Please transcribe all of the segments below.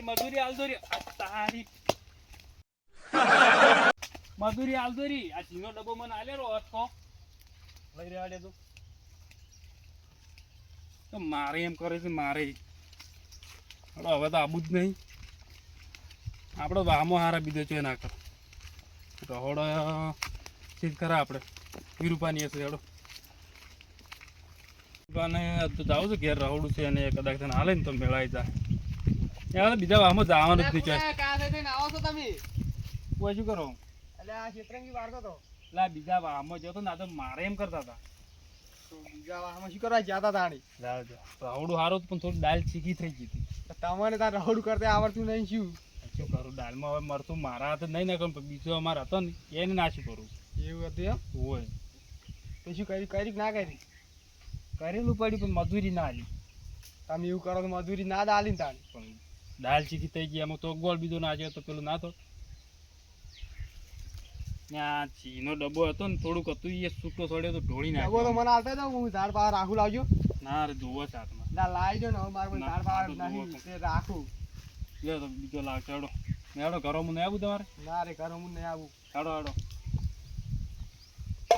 મજૂરી આલદોરી તારી મજૂરી આલદોરી આ ચીનો ડબ્બો મને આલેરો હતો લઈ રહ્યા દે તો મારે એમ કરે છે મારે હવે તો આબુ જ નહીં આપણે વામો હારા બીજો છે ના કર રહોડો ચીજ ખરા આપણે વિરૂપાની હશે હેડો અને તો જાઉં છું ઘેર રહોડું છે અને કદાચ તને હાલે ને તો મેળાઈ જાય બીજા વામો જવાનું જ નહીં આવો છો તમે કોઈ શું કરો એટલે આ શેતરંગી વાળતો તો એટલે બીજા વામો જતો ના તો મારે એમ કરતા હતા તો બીજા વાહમાં શું કરવા જતા તાણી રહોડું સારું પણ થોડી દાળ ચીકી થઈ ગઈ હતી તમને તાર રહોડું કરતા આવડતું નહીં શું શું કરું દાળમાં હવે મરતું મારા હાથે નહીં નાખું પણ બીજો અમારે હતો ને એને નાશું કરું એવું હતું એમ હોય તો શું કરી કરી ના કરી કરેલું પડી પણ મજૂરી ના આલી તમે એવું કરો તો મજૂરી ના દાલી ને તાણી પણ દાળ ચીકી થઈ ગઈ એમાં તો ગોળ બીજો નાખ્યો તો પેલું ના તો ત્યાં ચીનો ડબ્બો હતો ને થોડુંક હતું એ સૂકો છોડ્યો તો ઢોળી ડબ્બો તો નાખ્યો મને આવતા તો હું ઝાડ પાર રાખું લાવજો ના રે જોવો સાથમાં ના લાવી દો ને હવે મારે કોઈ ઝાડ પાર નહીં તે રાખું લે તો બીજો લાવ ચડો હેડો ઘરો હું નહીં આવું તમારે ના રે ઘરે હું નહીં આવું હેડો હેડો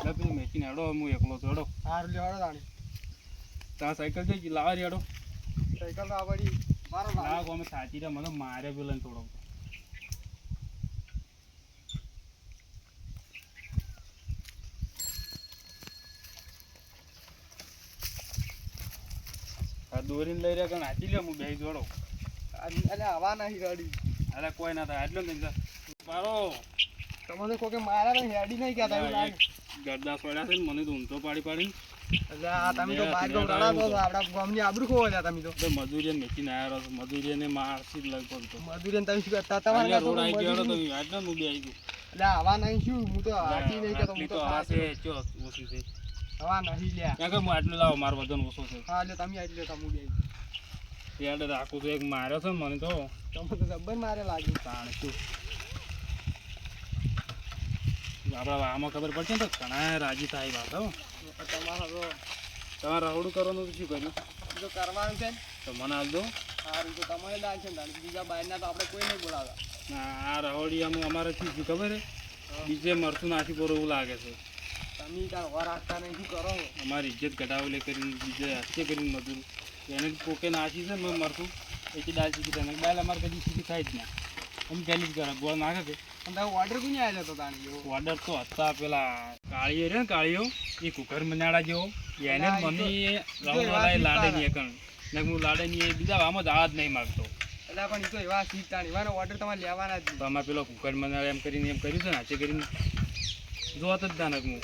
લે પેલું મેચીને હેડો હું એકલો છું હેડો સારું લેવાડો તાણી ત્યાં સાયકલ થઈ ગઈ લાવા હેડો સાયકલ તો આવડી મારો લાવ અમે સાચી રહ્યા મને મારે પેલા ને થોડો દોરીને લઈ રહ્યા કારણ હાચી લે હું બે જોડો એટલે હવા નહીં રડી અરે કોઈ ના થાય આટલો ને મારો તમને કોઈ મારા ને હેડી નહીં કહેતા એવું લાગે ગરદા પડ્યા છે ને મને તો ઊંધો પાડી પાડી એટલે આ તમે તો બહાર ગામ રડાતો તો આપણા ગામની આબરૂ ખોવો લ્યા તમે તો મજૂરી મેચીને આવ્યા છો મજૂરી ને મારસી જ લગભગ તો મજૂરી તમે શું કરતા તમારે રોડ આવી ગયો તો આટલો હું બે આવી ગયો એટલે હવા નહીં શું હું તો હાથી નહીં કહેતો હું તો આ છે ચો ઓછી છે હવા નહીં લ્યા ક્યાં કે હું આટલું લાવો મારો વજન ઓછો છે હા એટલે તમે આટલે તમે બે યાદ રાખું તો એક માર્યો છે ને મને તો તમે તો જબ્બર મારે લાગ્યું તાણ શું આપણા આમાં ખબર પડશે ને તો ઘણા રાજી થાય વાત હો તમારા તો તમારે રહોડું કરવાનું તો શું કર્યું તો કરવાનું છે ને તો મને હાલ દો સારું તો તમારે દાલ છે ને બીજા બહારના તો આપણે કોઈ નહીં બોલાવતા ના આ રહોડી અમારે શું ખબર હે બીજે મરતું નાખી પડે એવું લાગે છે તમે તાર વાર રાખતા નહીં શું કરો અમારી ઇજ્જત ઘટાવેલી કરીને બીજે હસ્તે કરીને મજૂર એને કોકે નાખી છે મેં મરતું એથી દાળ ચીકી થાય દાળ અમારે કદી ચીકી થાય જ ના એમ પહેલી જ કરે ગોળ નાખે છે અને તમે ઓર્ડર કોને આવ્યો હતો તાણી એવો ઓર્ડર તો હતા પેલા કાળીઓ રે ને કાળીઓ એ કુકર મનાડા જેવો એને જ મમ્મી રહોડવાળાએ લાડે નહીં કણ ને હું લાડે નહીં બીજા આમાં જ આવા જ નહીં માગતો એટલે પણ એ તો એવા સીટ તાણી એવાનો ઓર્ડર તમારે લેવાના જ તો આમાં પેલો કુકર મનાડા એમ કરીને એમ કર્યું છે ને હાચે કરીને જોત જ દાનક હું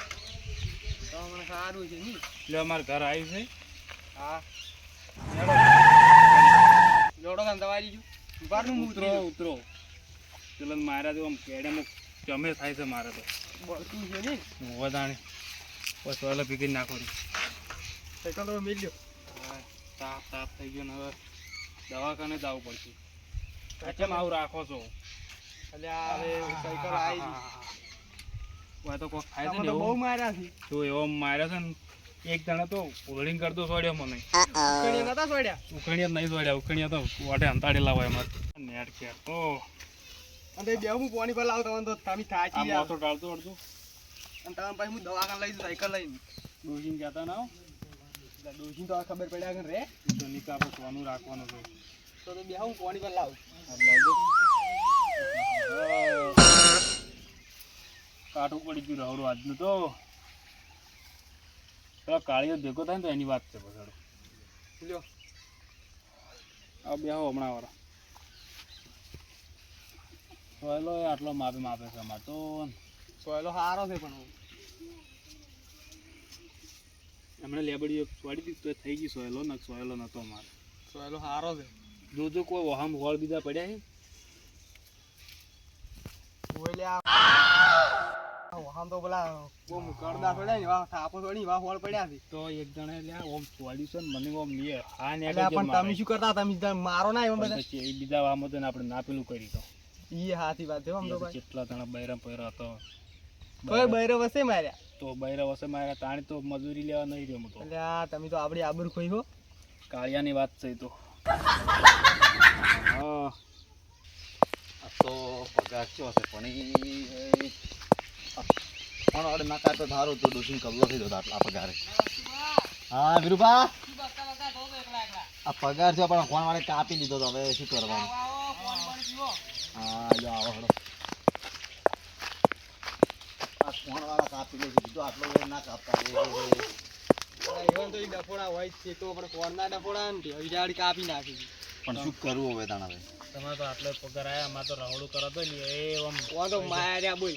તો મને સારું છે નહીં એટલે અમારે ઘર આવ્યું છે હા જોડો તમે દવાઈ દીધું બારનું ઉતરો ઉતરો પેલા મારા તો આમ કેડામાં જમે થાય છે મારે તો બળતું છે ને વધાણે બસ વાલા પીકી નાખો સાયકલ તો મેળ લ્યો તાપ તાપ થઈ ગયો ને હવે દવાખાને જ આવવું પડશે કેમ આવું રાખો છો એટલે આ હવે સાયકલ આવી હોય તો કોઈ ખાય છે તમે ને તો બહુ એવું માર્યા છે તો એવો માર્યો છે ને એક જણા તો હોલ્ડિંગ કરતો છોડ્યો મને ઉકળીએ નતા છોડ્યા ઉખણીયા નહીં છોડ્યા ઉખણીયા તો વાટે અંતાડેલા હોય અમારે નેટ કે તો અને બે હું પાણી પર લાવું તમને તો તમે થાચી આ જાવ મોટો ટાળતો અડધું અને તમે પછી હું દવાખાને લઈ જઉં સાયકલ લઈને ડોસીને કહેતા ના હો. ડોશી તો આ ખબર પડ્યા કે રે તો નિકા આપણે સોનું રાખવાનું છે તો બે હું પાણી પર લાવું કાઠું પડી ગયું રહોડું આજનું તો પેલા કાળીઓ ભેગો થાય ને તો એની વાત છે બસાડો લ્યો આ બે હમણાં વાળા સોયલો આટલો માપે માપે છે અમારે તો સોયલો સારો છે પણ એમણે લેબડીઓ છોડી દીધી તો થઈ ગઈ સોયલો ને સોયલો નતો અમારે સોયલો સારો છે જોજો કોઈ વહામ હોળ બીજા પડ્યા છે ઓલે આ આમ તો પેલા ઓમ કરદા પડ્યા ને વા થાપો થોડી વા હોળ પડ્યા છે તો એક જણે લ્યા ઓમ છોડી છે ને મને ઓમ નીએ આ ને એટલે પણ તમે શું કરતા તમે મારો ના એમ બધા એ બીજા વામો તો આપણે ના પેલું કરી તો ઈ હાથી વાત છે આમ તો ભાઈ કેટલા જણા બૈરા પૈરા હતો કોઈ બૈરો વસે માર્યા તો બૈરા વસે માર્યા તાણી તો મજૂરી લેવા નહીં રહ્યો તો એટલે આ તમે તો આપડી આબરૂ ખોઈ હો કાળિયાની વાત છે તો હા તો પગાર ચો છે પણ પણ અડે ના કાઢતો ધારો તો ડોસીને કબલો થઈ જતો આટલા પગારે. હા વિરુભા આ પગાર છે પણ ફોન વાળે કાપી લીધો તો હવે શું કરવાનું. હા જો આવો હડો આ ફોન વાળા કાપી લે કીધું આટલો વેર ના કાપતા એવન તો ઈ ડફોડા હોય જ છે તો આપણે ફોનના ડફોડા ને વિજાડી કાપી નાખી. પણ શું કરવું હવે તાણ હવે. તમારે તો આટલો પગાર આયા અમારે તો રહોડું કરો તો ને એ આમ ફોન તો માર્યા બોલ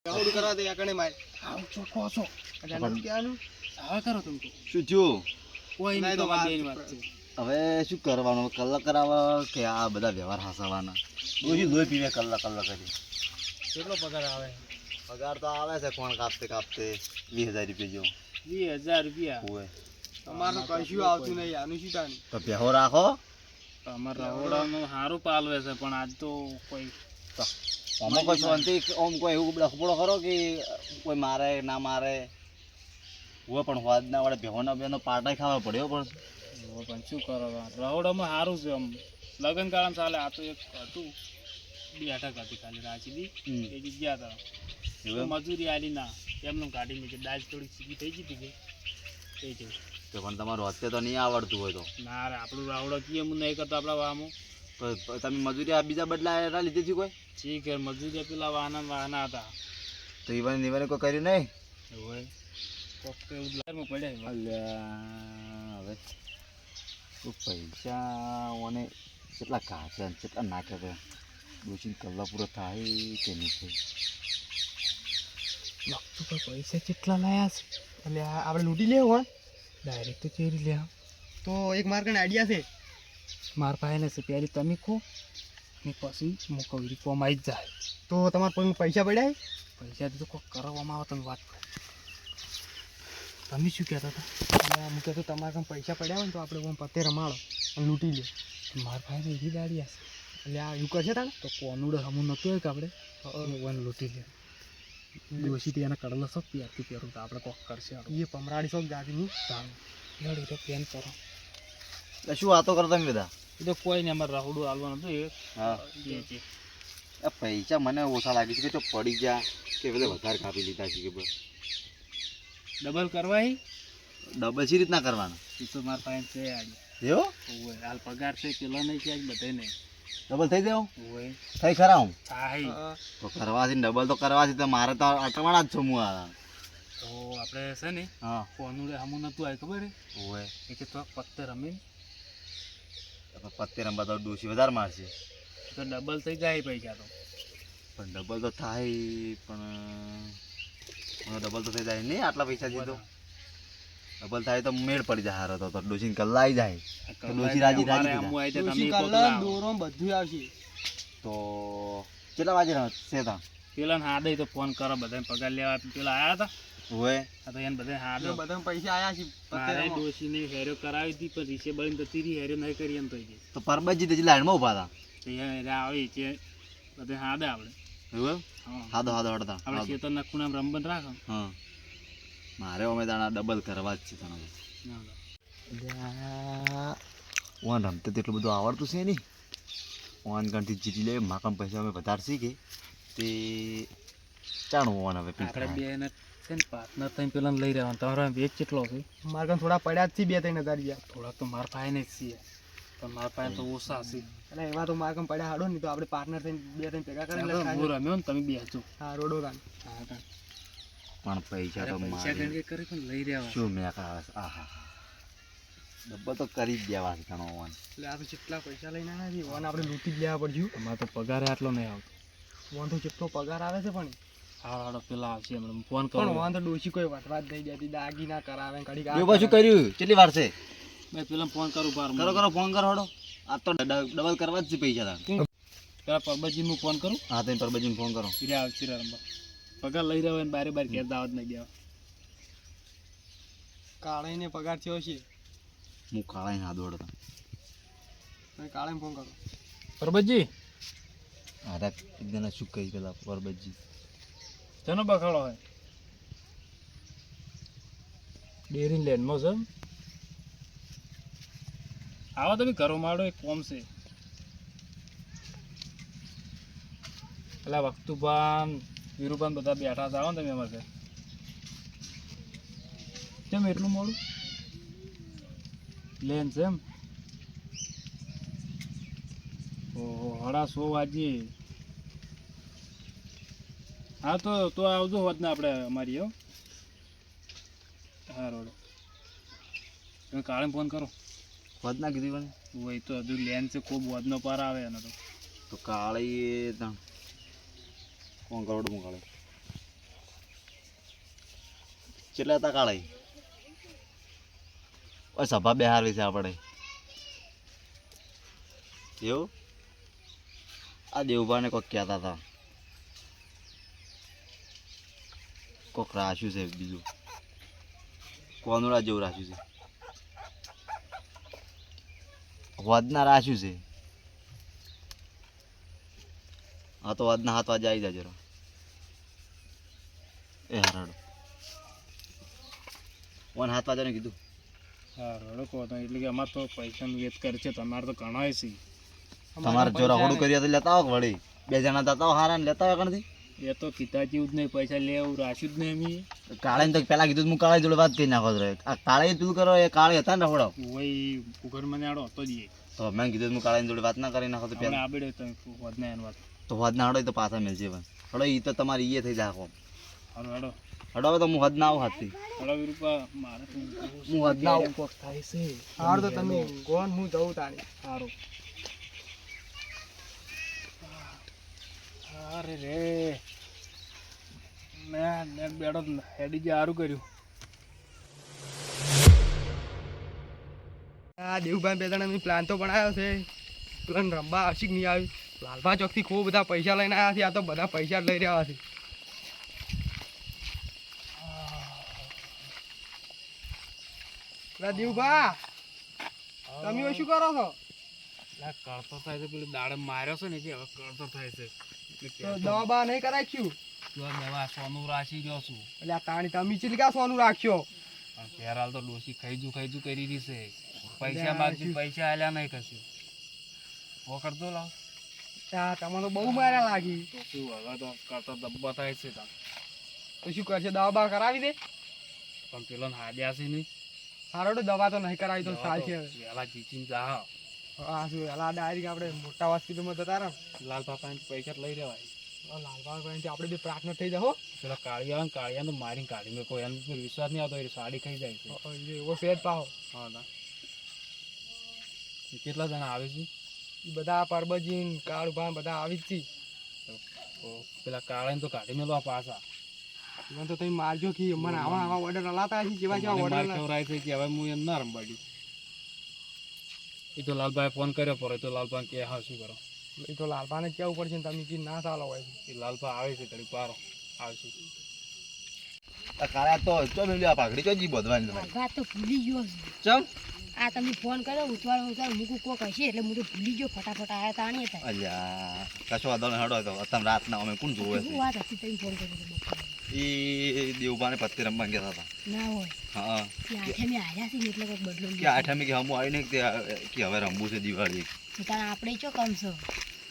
રાઉડ કરવા દે એકણે માર આવ છો કહો છો અજાનું ક્યાંનું આવા કરો તમે તો શું થયું કોઈ નહીં તો બેન વાત છે. હવે શું કરવાનું કલાક કરાવવા કે આ બધા વ્યવહાર હાંસવાના રોજી લોહી પીવે કલાક કરી. કેટલો પગાર આવે પગાર તો આવે છે ફોન કાપતે કાપતે 20,000 રૂપિયા જેવો 20,000 રૂપિયા હોય. અમારે તો કશું આવતું નહીં આનું શું તાનું તો બેહો રાખો અમારા રહોડાનું સારું પાલવે છે પણ આજ તો કોઈ આમાં કોઈ શાંતિ આમ કોઈ એવું ડખબડો ખરો કે કોઈ મારે ના મારે હોય પણ સ્વાદ ના વડે બેહોના બેનો પાટાઈ ખાવા પડ્યો પણ હવે પણ શું કરો રહોડામાં સારું છે આમ લગ્ન ગાળામાં ચાલે આ તો એક હતું બેઠક હતી ખાલી રાચીદી એ જગ્યા હતા એવું મજૂરી આલી ના એમનું કાઢી મૂકી દાળ થોડી સીધી થઈ ગઈ હતી કે એ છે તો પણ તમારું હત્યા તો નહીં આવડતું હોય તો ના રે આપણું રાવડો કીએ હું નહીં કરતો આપણા વામું તો તમે મજૂરી આ બીજા બદલા લીધી છે કોઈ ઠીક છે મજૂરી પેલા વાહના હતા તો ઈવન ઈવન કોઈ કર્યું નહીં હોય કોક તો એવું લાગમાં પડ્યા અલ્યા હવે તો પૈસા ઓને કેટલા કાચે કેટલા નાખે છે ડોસી કલાક પૂરો થાય કે નહીં થાય લખતું પણ પૈસા કેટલા લાયા છે એટલે આપણે લૂંટી લેવું હોય ડાયરેક્ટ તો ચેરી લે તો એક માર કને આઈડિયા છે મારા પાસે નથી પહેલી તમે કહો ને પછી હું કહું કોમ આવી જ જાય તો તમારા પાસે પૈસા પડ્યા પૈસાથી તો કોઈક કરવામાં આવે તમે વાત કરો તમે શું કહેતા હતા એટલે હું કહેતો તમારા પાસે પૈસા પડ્યા હોય ને તો આપણે કોમ પત્તે રમાડો અને લૂંટી લે મારા પાસે એવી ગાડી હશે એટલે આ એવું કરશે તાને તો કોનુડે હમું નહોતું હોય કે આપણે વન લૂંટી લે ડોસીથી એના કડલો શોખ પીયારથી પહેરું તો આપણે કોક કરશે એ પમરાડી શોખ જાતિની હેડ એ તો પ્લાન કરો એટલે શું વાતો કરો તમે બધા એ તો કોઈ નહીં અમારે રાહુડું હાલવાનું હતું એ હા છે આ પૈસા મને ઓછા લાગે છે કે તો પડી ગયા કે પેલે વધારે કાપી લીધા છે કે બસ ડબલ કરવાય ડબલ સી રીતના કરવાના એ તો મારા પાસે છે આજે એવો હોય હાલ પગાર છે પેલો નહીં છે આજ બધે નહીં ડબલ થઈ જાવ હોય થઈ ખરા હું થાય તો કરવાથી ડબલ તો કરવાથી તો મારે તો અટવાણા જ છો હું આ તો આપણે છે ને હા કોનુડે હમું નહોતું આવે ખબર છે ઓય એ કે તો પત્તે રમીને પત્તે રમવા તો ડોસી વધારે મારશે તો ડબલ થઈ જાય પૈસા તો પણ ડબલ તો થાય પણ ડબલ તો થઈ જાય નહીં આટલા પૈસા દીધો ડબલ થાય તો મેળ પડી જાય હારો તો ડોસીને કલ્લા આવી જાય તો ડોસી રાજી રાજી થઈ જાય. ડોશી કલર દોરો બધું આવશે તો કેટલા વાગે છે તા પેલા હાદે તો ફોન કરો બધાને પગાર લેવા પેલા આયા હતા ઓય આ તો એને બધા હાદે બધા પૈસા આયા છે પત્તે મારે રમો. ડોશીને હેર્યો કરાવી હતી પણ રીસે બળીને જતી રહી હેર્યો નહીં કરી એમ તો તો પરબતજી તેજી લાઈનમાં ઉભા હતા તો એ આવી છે બધે હાદે આપણે એવું હા હાદો હાદો હડતા આપણે ખેતરના ખૂણામાં રમબન રાખો હા મારે અમે દાણા ડબલ કરવા જ છે તને ઓન રમતે તો એટલું બધું આવડતું છે નહીં ઓન ગણથી જીતી લે માકમ પૈસા અમે વધારે શીખે તે ચાણું ઓન હવે આપણે બે ને છે ને પાર્ટનર થઈને પેલા લઈ રહેવાનું તમારા વેચ કેટલો છે મારા કાન થોડા પડ્યા જ છે 2-3 હજાર રૂપિયા થોડાક તો મારા પાસે ને જ છીએ પણ મારા પાસે તો ઓછા છે અને એમાં તો મારા કાન પડ્યા હાડો નહીં તો આપણે પાર્ટનર થઈને 2-3 ભેગા કરીને હું રમ્યો ને તમે બેસજો હા રોડો કાન હા તા. પણ પૈસા તો પૈસા મારે ગણ કે કરી પણ લઈ રહેવા શું મેં આવે આ હા ડબ્બલ તો કરી જ દેવા છે તનો ઓન એટલે આ તો જેટલા પૈસા લઈને આવ્યા છે ઓન આપણે લૂંટી જ લેવા પડ્યું તમારે તો પગારે આટલો નહીં આવતો ઓન તો જેટલો પગાર આવે છે પણ હારો હારો પેલા આવશે હમણાં ફોન પણ કરો ઓન તો ડોશી કોઈ વટવા જ નહીં દેતી દાગી ના કરાવે ઘડીક આ એવું પાછું કર્યું કેટલી વાર છે મેં પેલા ફોન કરું પાર કરો કરો ફોન કરો હડો આ તો ડબલ કરવા જ છે પૈસા તાર પેલા પરબતજી હું ફોન કરું હા તમે પરબતજીને ફોન કરો ફીરે આવશે રમવા પગાર લઈ રહ્યો ને બારે બાર ઘેર દાવત નહીં દેવા કાળાઈને પગાર થયો છે હું કાળા ના દોડતા તમે કાળાને ફોન કરો પરબતજી હા એકદમ શું કહી પેલા પરબતજી તેનો બખાડો હોય ડેરી લેન્ડમાં છે આવો તમે ઘરો માડો એક કોમ છે પેલા વખતુભાન વીરુભાન બધા બેઠા હતા, આવો ને તમે અમારે ઘરે. કેમ એટલું મોડું લેન છે એમ? ઓહો, 1:30 વાગ્યે. હા તો આવજો હોત ને આપણે અમારી હો. હા રોડ તમે કાળે ફોન કરો. વધ ના કીધી પણ વही તો હજુ લેન છે, ખૂબ વધનો પાર આવે એનો તો કાળે કોણ કરોડ હું કાળે કેટલા હતા કાળે? ઓય સભા બેહારવી છે આપણે એવું. આ દેવભાને કોઈક કહેતા હતા, કોઈક રાખ્યું છે બીજું, કોનુડા જેવું રાખ્યું છે, વધના રાખ્યું છે. હા તો વધના 7 વાગે આવી જાજો. એ હરાડો 7 વાગ્યાને કીધું. હા રોડો કહો તો, એટલે કે અમારે તો પૈસાનું વેત કરે છે, તમારે તો ઘણાય છે. તમારે જો રહોડું કરીએ તો લેતા આવો વળી, 2 જણા થતા આવો હારા ને લેતા આવો કણથી. એ તો કીધા જેવું જ નહીં, પૈસા લે એવું રાખ્યું જ નહીં. અમે કાળે તો પેલા કીધું હું કાળે જોડે વાત કરી નાખો તો આ કાળે તું કરો, એ કાળે હતા ને રહોડો વही ઉઘર મને આડો હતો જ એ. તો મેં કીધું હું કાળે જોડે વાત ના કરી નાખો તો આપણે પેલા આબેડે તમે વધના એની વાત. તો હદ ના હડો તો પાછા મળશે પણ હડો એ તો તમારી એ થઈ જાય હાલો હાલો હડો હવે તો હું હદ ના આવું હાથથી હાલો વીરુપા, મારે તો હું હદ ના આવું. કોક થાય છે. હાર તો તમે ગોન હું જઉં તાણી. સારું. અરે રે મેં બેડો હેડી જે સારું કર્યું. આ દેવભાઈ બે જણા પ્લાન તો બનાવ્યો છે, પ્લાન રમવા આવશી નહીં આવી. લાલભા ચોકથી ખૂબ બધા પૈસા લઈને આવ્યા છે, આ તો બધા પૈસા જ લઈ રહ્યા છે. દેવભા તમે હવે શું કરો છો? કરતો થાય છે, પેલું દાડે માર્યો છે ને જે હવે કરતો થાય છે. તો દવા બા નહીં કરાવી? દવા સોનું રાશી ગયો છું. એટલે આ તાણી તમે ચીલકા સોનું રાખ્યો? પણ પહેરાલ તો ડોસી ખાઈજુ કરી રહી છે. પૈસા માગતી પૈસા આલ્યા નહીં કશું. ઓ કરતો લાવ તમે તો બહુ માર્યા લાગી. તો શું હવે તો કરતો દબ્બા થાય છે તાર. તો શું કરશે, દવા બા કરાવી દે? પણ પેલો હાડ્યા છે નહીં. સારો તો દવા તો નહીં કરાવી તો ચાલશે. વહેલા જીચીને જા. હા શું વહેલા ડાયરેક્ટ આપણે મોટા હોસ્પિટલમાં જતા રહો. લાલ પાપા પૈસા લઈ રહેવાય. લાલબાગ આપણે બી પ્રાર્થના થઈ જાઓ. પેલા કાળિયા કાળિયા તો મારીને કાઢી મેં કોઈ એનો વિશ્વાસ નહીં આવતો, એ સાડી ખાઈ જાય છે. એવો ફેર પાહો. હા તા કેટલા જણા આવે છે? એ બધા પરબજીન કાળુભાન બધા આવી જ છે. તો પેલા કાળાને તો કાઢી મેલો પાછા. મને તો તમે મારજો કે મને આવા ઓર્ડર હલાતા છે, જેવા જેવા માર ઓર્ડર ખવરાય છે કે હવે હું એમ ના રંબાડ્યું. એ તો લાલભાઈ ફોન કર્યો પર તો લાલભાઈ કે હા શું કરો. એ તો લાલભાને કેવું પડશે ને તમે કી ના ચાલો હોય. એ લાલભાઈ આવે છે ઘડી પારો આવશે. આ કાળા તો ચો મેલ્યો આ પાઘડી ચો જી બોધવાની તમારી વાત તો ભૂલી ગયો ચમ આ તમે ફોન કર્યો ઉતવાળ મૂકું કોક હશે એટલે હું તો ભૂલી ગયો. ફટાફટ આયા તાણીએ હતા. અલ્યા કશો વાંધો નહીં હડો તો અત્યારે રાત ના અમે કોણ જોવે શું વાત હતી તમે ફોન કર્યો હતો બપોરે? છે એ દેવબાને પત્તી રમવા ગયા હતા. ના હોય હા કે આઠે મેં આવ્યા છે ને એટલે કોઈક બદલો કે આઠમે કે હમું આવીને કે હવે રમવું છે દિવાળી. તારા આપણે ચો કમ છો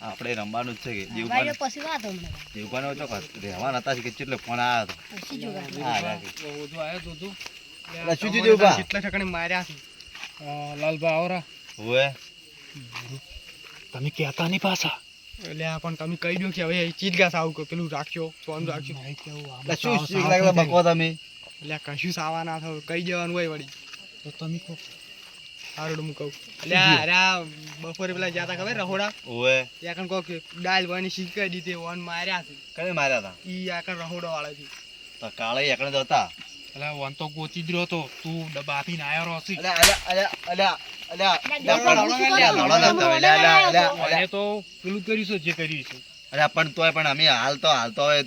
આપણે રમવાનું જ છે કે વાયરો પછી વાત હમણાં દેવબાને ચોક રહેવાના હતા કે એટલે ફોન આવ્યો હતો. પછી જો વાત. હા રાખી બધું આવ્યો તો તું એટલે શું થયું દેવબા? કેટલા ઠકણે માર્યા છે. લાલભાઈ આવરા. હોવે તમે કહેતા નહીં પાછા. એટલે આ પણ તમે કહી દો કે હવે ચીટગા સાવ પેલું રાખ્યો સોનું રાખ્યો. એટલે શું શીખ લાગે બકો તમે? એટલે આ કશું સાવા ના થયું કહી દેવાનું હોય વળી. તો તમે કહો. હારું હું કહું. એટલે આ બપોરે પેલા જ્યાં તા ખબર રહોડા હોવે ત્યાં કોક દાલ વાની શીખવાડી દીધી વન માર્યા છે. કને માર્યા હતા? ઈ આકર રહોડો વાળા છે. તો કાળે એકણે તો હતા. એટલે વન તો ગોતી જ રહ્યો તો તું ડબ્બા આપીને આવ્યો રહો છી. મને તો પેલું કર્યું છે જે કર્યું છે. અરે પણ તોય પણ અમે હાલ તો હવે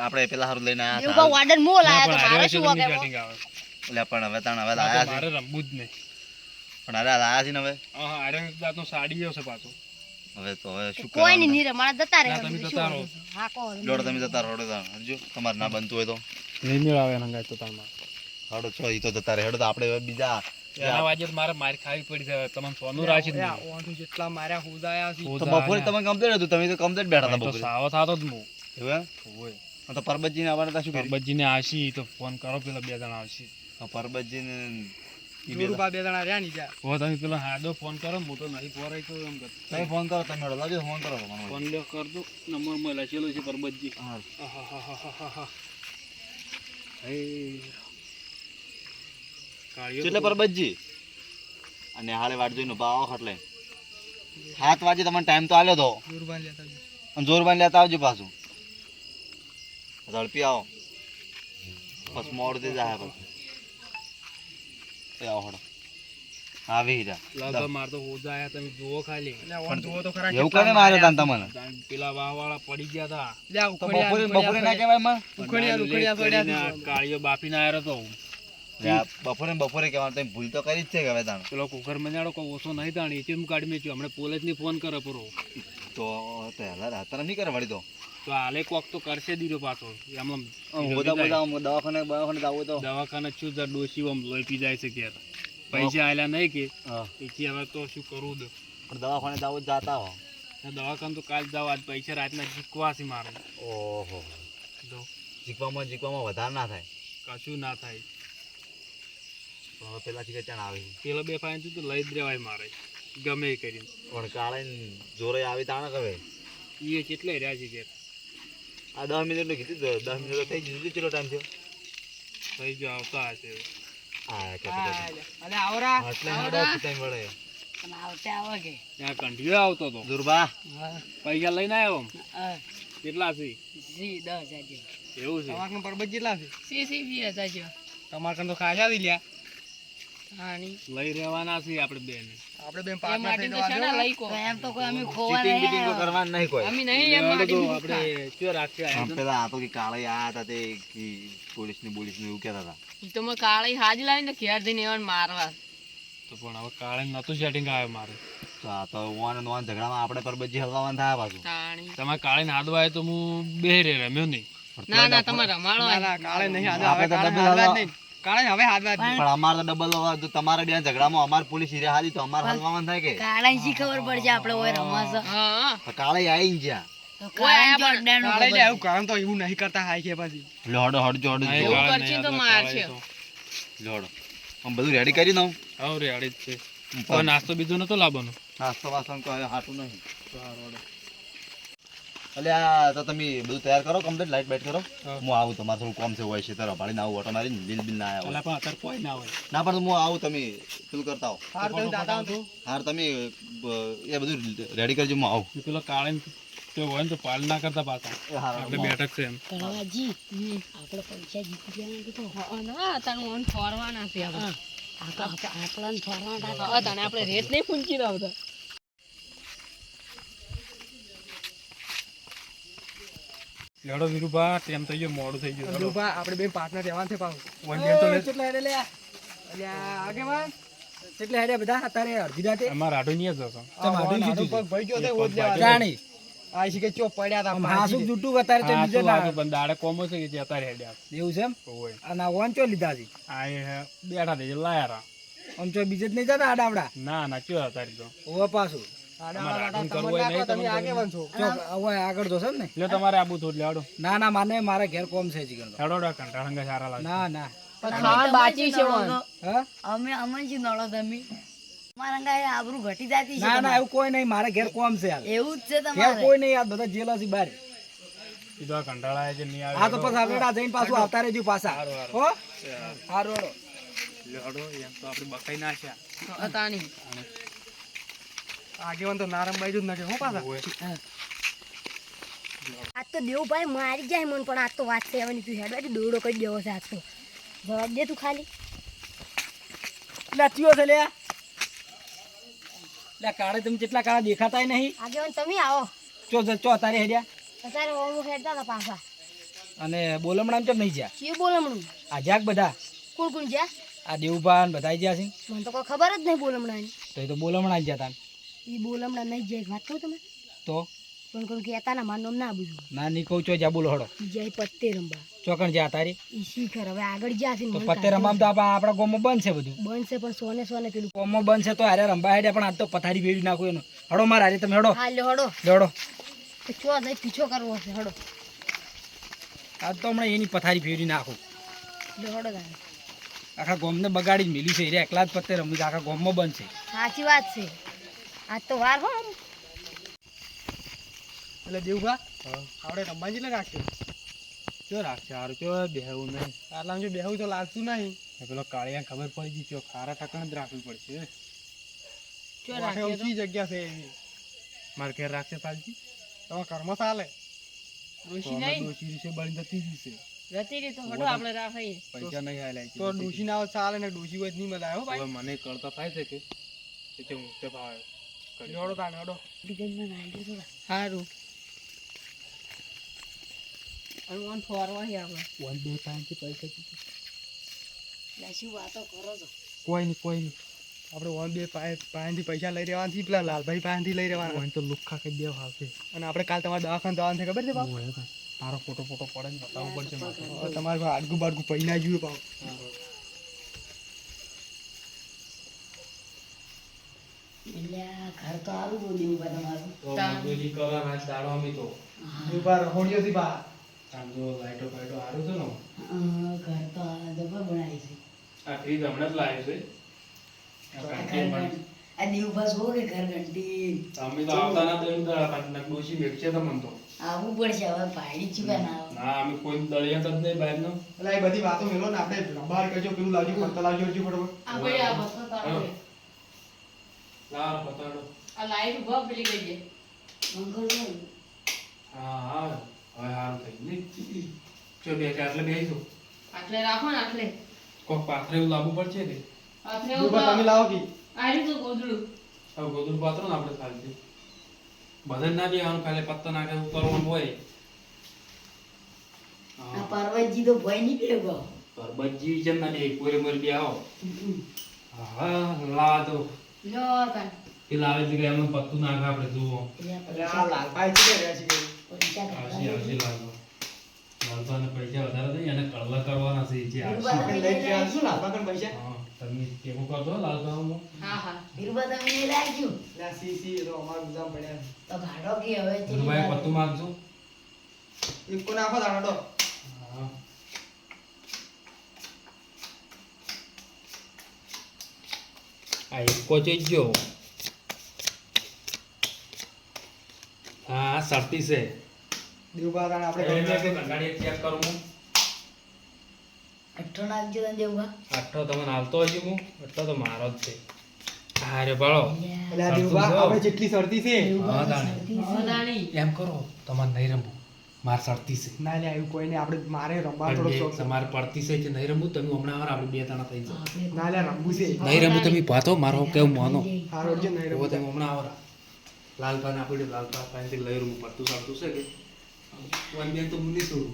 આપણે પેલા હારું લઈને આયા દેવબા હતા. ઓર્ડર મોલ ના, આયા પણ તો હાર્યો છે તો મારે શું નહીં વાગે setting આવે. એટલે પણ હવે તાણ હવે ના, તો લાયા છે. મારે રમવું જ નહીં. પણ અરે લાયા છે ને હવે. હા હાર્યો જાતનો સાડી આવશે પાછો. હવે તો હવે શું કોઈ કરવાનું? નહીં મારા જતા રહે. ના, તમે જતા રહો. હા કહો જોડો તમે જતા રહો તાણ. હરજો તમારે ના બનતું હોય તો નહીં મેળાવે એના ગાય તો તારમાં. હડો છો ઈ તો જતા રહે. હેડો તો આપણે હવે બીજા એના વાજે તો મારે માર ખાવી પડી છે. તમને સોનું રાખી જ નહીં. ઓંઠું જેટલા માર્યા હુદાયા છે. તો બપોરે તમે કમ્પ્લીટ હતું, તમે તો કમ્પ્લીટ બેઠા હતા તો બપોરે. સાવો થાતો જ હું. એવું એમ? હોય હા, તો પરબતજીને આવવાના હતા શું કર્યું? પરબતજીને આવશી તો ફોન કરો પેલા 2 જણા આવશે. હા, પરબતજીને ઈ બે જોરુબા 2 જણા રહ્યા ની જા હો તમે પેલા હાદો ફોન કરો હું તો નહીં પોરાય તો એમ કરતો તમે ફોન કરો, તમે હેડો. લાવજો ફોન કરો મને. ફોન લ્યો કર દો નંબર માં લખેલો છે પરબતજી. હા. આહાહાહાહાહા. હે કાળિયો એટલે પરબતજી અને હાલે વાટ જોઈને ઉભા આવો એટલે 7 વાગે તમને ટાઈમ તો આલ્યો તો, જોરુબા લેતા આવજો. અને જોરબાન લેતા આવજો પાછું. ઝડપી આવો પછી મોડું થઈ જાય પછી. એ આવો હડો આવી હીરા. લાગા માર તો હોજા આયા તમે જુઓ ખાલી. એટલે ઓન જુઓ તો ખરા એવું કેટલા કને માર્યો તાન તમને? પેલા વાહવાળા પડી ગયા હતા. લ્યા તો ઉખડ્યા બપોરે ના કહેવાય માં? ઉખડ્યા કરીને કાળિયો બાફીને આવ્યો તો. બપોરે કહેવાનું તમે ભૂલ તો કરી જ છે કે હવે તાણ. પેલો કુકર મજાડો કોઈ ઓછો નહીં તાણી એચએમ કાઢી મેચ્યો હમણાં પોલીસની ફોન કરે પૂરો તો હેલા રાતના નહીં કરે વળી તો. તો હાલે કોક તો કરશે દીધો પાછો એમ બધા દવાખાને જાવું તો. દવાખાને શું છે ડોશી આમ લોહી પી જાય છે ઘેર પૈસા આલ્યા નહીં કે હા, એથી હવે તો શું કરવું દો પણ દવાખાને જાવું જ જાતા હો. દવાખાને તો કાલ જાવ આજ પૈસા રાતના જીકવા છે મારે ઓહો, જો જીકવામાં વધારે ના થાય. કશું ના થાય પણ હવે પેલાથી કઈ ચાણ આવી. પેલા 2 ફાઈન તો લઈ જ રહેવાય મારે ગમે એ કરીને પણ કાળે જોરે આવી તાણ હવે. એ કેટલે રહ્યા છે ઘેર આ 10 મિનિટનું કીધું, 10 મિનિટ તો થઈ ગયું. કેટલો ટાઈમ થયો? થઈ ગયો આવતા હશે હા, અલે આવરા એટલે હેડો ટાઈમ વળે. પણ આવતે આવે કે ત્યાં કંઠીયો આવતો હતો દુર્બા પૈસા લઈને આવ્યો હા કેટલા છે સી 10,000 જેવા. એવું છે તમાર કન પરબત જેટલા છે? સી 20,000 જેવા. તમાર કન તો ખાસા દી લ્યા. હાની લઈ રહેવાના છે આપણે બેન આપણે બેન એ પાર્ટનર માટે થઈ તો તો છે ને આવજો. લઈ કો એમ તો કોઈ અમે ખોવા ચીટિંગ બીટિંગ તો નહીં કરવાનું નહીં કોઈ. અમે નહીં એમ માટે આપણે શું રાખશે હા, પેલા આ તો કે કાળે આયા હતા તે પોલીસની એવું કહેતા હતા. ઈ તો મેં કાળી હાજી લાવીને ઘેર જઈને એવાને મારવા. તો પણ હવે કાળે નતું સેટિંગ આવ્યો મારે તો આ તો ઓન અને ઓન ઝઘડામાં આપણે પરબતજી હલવાવાનું થાય પાછું. તાણી તમારે કાળે નાદવા આવ્યો તો હું બેરે રમ્યો નહીં ના ના તમારે રમાડો ના ના કાળે નહીં આજે આપણે હવે તો કાળે ડબલ હાલવા જ નહીં. કાળે હવે હાલવા જ નહીં. પણ અમારે તો ડબલ જો તમારે બે ઝઘડામાં અમાર પોલીસ હીરે હાલી તો અમારે હલવાનું થાય કે? કાળા શી ખબર પડશે આપણે ઓય રમાશે હા તો કાળે આવી ને જ્યાં તો કાળા જોરદારનો કાળે લ્યા એવું કારણ તો એવું નહીં કરતા હાય કે પછી. લોડો હડજો નહીં, હડજો કાળે કરશે નહીં, તો આ મારશે. કાળે તો. લોડો આમ બધું રેડી કરી દઉં. હાવ રે આડી જ છે હવે નાસ્તો બીજો નતો લાવવાનો નાસ્તો વાસણ કોઈ હાટું નહીં. એટલે આ તો તમે બધું તૈયાર કરો, કમ્પ્લીટ લાઈટ બાઈટ કરો. હા. હું આવું, તમારે થોડું કોમ છે હોય છે તારા ભાડીને આવું ઓટો મારીને બિલ બિલ ના આવ્યા અલા પણ અત્યારે કોઈ ના હોય ના પણ હું આવું, તમે પેલું કરતા આવો. હાર તમે દાદા તો હાર તમે એ બધું રેડી કરજો, હું આવું. એ પેલો કાળે તો હોય ને તો પાલ ના કરતા પાછા એ હાર આપણે બેઠક છે એમ કરવાજી આપણે પૈસા જીતી ગયા કીધું ના તને ઓન ફોરવાના છે આપણે આપણને ફોરવાના હતા તને આપણે રેત નહીં પૂંચી આવતા લેડો વીરુભા ટેમ થઈ ગયો મોડું થઈ ગયું હેડો. રૂપા આપણે બેન પાર્ટનર રહેવાનું છે પાછું. વન બેન તો લે કેટલા હેડે લ્યા? અલ્યા આગેવાન કેટલા હેડે બધા અત્યારે અડધી રાતે અમારા આડો નહીં જ હતો આ વાળો પગ ભાઈ ગયો તો ઓજ લેવા જાણી આ શીખે ચો પડ્યા હતા હાસુક જુઠ્ઠું અત્યારે તો આ બીજો શું ના હતું પણ દાડે કોમો છે કે જે અત્યારે હેડ્યા એવું છે એમ હોય અને આ વોન ચો લીધા છે આ એ બેઠા થઈ લાયા રા આમ ચો બીજે જ નહીં જતા આડાવડા ના ના ચો અત્યારે તો ઓવા પાછું અમારે આડું કરવું હોય નહીં તમે તમને આગેવાન છો ચો હવે આગળ જોશે એમ ને એટલે તમારે આબુ થોડું લેડો ના ના માને મારા ઘેર કોમ છે જીગર તો હેડો કંટાળંગા સારા લાગે ના ના ખાવાનું બાકી છે હા અમે અમે જ નળો તમે મારા ગાય આબરૂ ઘટી જાતી ના ના એવું કોઈ નહીં મારા ઘેર કોમ છે હાલ એવું જ છે ઘેર તમારે કોઈ નહીં, આ બધા જેલા છે બહાર. કીધું આ કંટાળા છે નહીં આ તો પછી આગળ જઈને પાછું આવતા રહેજો પાછા હો હારું હેડો. લેડો એમ તો આપણે બકાઈ નાખ્યા અતાની આગેવાન તો નારમ બાજુ જ નાખે હો પાછા આજ તો દેવભાઈ મારી જાય મન પણ આજ તો વાત છે એવાની તું હેડવાથી દોડો કરી દેવો છે આજ તો જવાબ દે તું ખાલી લે ચિયો છે લે લે કાળે તમે જેટલા કાળા દેખાતાય નહીં આગેવાન તમે આવો ચો તારે હેડ્યા અત્યારે ઓમો હેડતા હતા પાછા અને બોલમણા ચમ નહીં જ્યાં ચિયો બોલમણું આ જાગ બધા કોણ કોણ જ્યાં આ દેવભાન બધા જ્યાં છે મને તો કોઈ ખબર જ નહીં બોલમણાની તો એ તો બોલમણા જ જતા એ બોલમણા નહીં જાય વાત કહું તમે તો પણ કોણ કહેતા ના મારું નામ ના બધું ના ની કહું છો જા બોલો હડો ઈ જાય પત્તે રમવા ચોકણ જ્યાં તારી ઈ શીખર હવે આગળ જ્યાં છે ને તો મને પત્તે રમવામાં તો આપણા ગામમાં બંધ છે બધું બનશે પણ સોને પેલું ગામમાં બંધ છે તો હારે રંબા હેડ્યા પણ આજ તો પથારી ફેરવી નાખું એનું હડો મારા હારે તમે હડો હા લ્યો હડો લેવડો તો ચો જઈ પીછો કરવો છે હડો આજ તો હમણાં એની પથારી ફેરવી નાખું. દોડો તારે. આખા ગોમને બગાડી જ મેલ્યું છે. એ એકલા જ પત્તે રમી આખા ગોમમાં બનશે. સાચી વાત છે. આજ તો વાર હો. એટલે દેવભા આપણે રમવા જ રાખ્યો શું રાખશે હારું ચો બેહવું નહીં. આટલા જો બેહું તો લાગતું નહીં. પેલો કાળિયા ખબર પડી ગઈ ચો ખારા ઠકાણ જ રાખવી પડશે. ચો વાંહે રાખીએ તો. ઊંચી જગ્યા છે એવી. મારે ઘેર રાખશે પાલજી તમારા ઘરમાં ચાલે. ડોશી નહીં ઓછી વિશે બળી જતી જ છે. જતી રહી તો હડો આપણે રાખીએ. પૈસા નહીં હાલાય તો ડોશી ના આવે ચાલે ને ડોશી હોય જ નહીં મજા આવે હો ભાઈ. હવે મને કળતા થાય છે કે તે ઊંચે ભાવે દોડો તાને હડો. ડિઝાઇનમાં નાખી દો થોડા. સારું અને ઓન ફોરવા છે આપણે. વન બે પાંચથી પૈસા કીધું. લે શું વાતો કરો છો? કોઈ નહીં કોઈ નહીં. આપણે વન બે પાસેથી પૈસા લઈ રહેવાના છે પેલા લાલભાઈ પાસેથી લઈ રહેવાના. કોઈ તો લુખ્ખા કહી દેવા આવશે. અને આપણે કાલ તમારે દવાખાને જવાનું છે ખબર છે બાપ? તારો ફોટો પડે ને બતાવવું પડશે મારે. હવે તમારે હાડકું બાડકું પૈ ના જોયું પાવ. એટલે આ ઘર તો આવું બોલ દેવું બા તમારું. તો મજૂરી કરો આજ દાડો અમે તો ઉભા રહોડિયોથી બહાર. આમ જો લાઈટો બાઈટો સારું છે ને. ઘર તો આ જબર બનાવી છે. આ ફ્રીજ હમણાં જ લાવ્યું છે. આ ઘંટી પણ. આ દેવભા છો કે ઘર ઘંટી અમે તો આવતા ના દઈ ડોશી વેચશે તો મને તો. આવવું પડશે હવે પાડી ચૂક્યા ના આવે. ના અમે કોઈ દળિયા જ નહીં બહારનો. એટલે એ બધી વાતો મેલો ને આપણે બહાર કરજો પેલું લાવજો પડતા લાવજો હજુ ફટોફટ. આ ભાઈ આ બસો તારો છે. લાવ પતાડો. આ લાઈટ ઉભા પેલી ગઈ છે. મંગળ હા હા હવે હારું થઈ નહીં. જો બે આટલે બેસીશું. આટલે રાખો ને આટલે. કોક પાથરે એવું લાવવું પડશે ને. આટલે ઉભા તમે ઉભા. લાવો કી. આર્યું તો ગોદડું. હવે ગોદડું પાથરો ને આપણે ખાલી બધા ના બેવાનું ખાલી પત્તા નાખે એવું કરવાનું હોય. આ પાર્વતજી તો ભય નહીં પેગો. બજી જેમ ના બે કોરે મોરે બે આવો. હા લા દો. લો તાન. એ લાવે છે કે એમાં પત્તું નાખે આપણે જુઓ. એટલે આ લાલભાઈ છે રહ્યા છે પૈસા આવશે આવશે લાલતો. લાલતો અને પૈસા વધારે થઈ અને કળલા કરવાના છે જે આવશે. આપણે લઈ ગયા છું લાલભા કણ પૈસા. હા તમે કેવું કરતો લાલભામાં. હા હા. બિરબા તમે નહીં રાખ્યું એટલે આ સી એ તો અમારા ગુદામ પડ્યા છે. તો ભાડો કે હવે તે ભાઈ પત્તું માંગજો. એક કો નાખો દાડો. હા આ એકો જોઈજો. હા સરતી છે. દેવભા તાણે આપણે ગાડી ચેક કરું હું. અઠ્ઠો નાખજો ને દેવભા. આઠો તમને હાલતો હજી હું આઠો તો મારો જ છે. હા રે બાળો. એટલે આ દેવભા આપણે જેટલી શરતી છે હા દાણી. અદાણી. એમ કરો તમારે નહીં રમવું મારે સરતી છે. ના લે આવ્યું કોઈ નહીં આપણે મારે રમવા થોડો શોખ છે. તમારે પડતી છે કે નહીં રમવું તમે હમણાં આવો આપણે બે ત્રણ થઈ જાઓ. ના લે રમવું છે. નહીં રમવું તમે ભાતો મારો કેવું માનો. હારો જે નહીં એવો રમવું. તમે હમણાં આવો. લાલપાન આપણે લાલપા પાસેથી લઈ રૂમ પડતું ચાલતું છે કે વન બેન તો મુની છોડું.